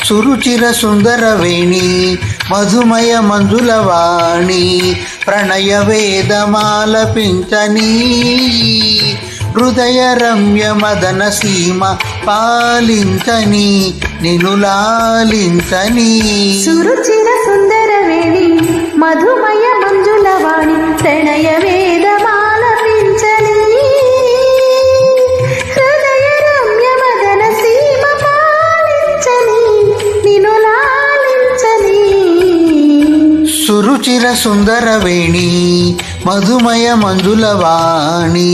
సురుచిర సుందరవేణి మధుమయ మంజులవాణి ప్రణయ వేదమాలపించని హృదయ రమ్య మదన సీమ పాలించని నిను లాలించని. సురుచిర సుందరవేణి మధుమయ మంజులవాణి ప్రణయ వేదమాలపించని హృదయ రమ్య మదన సీమ పాలించని నిను లాలించని. సురుచిర సుందరవేణి మధుమయ మంజులవాణి.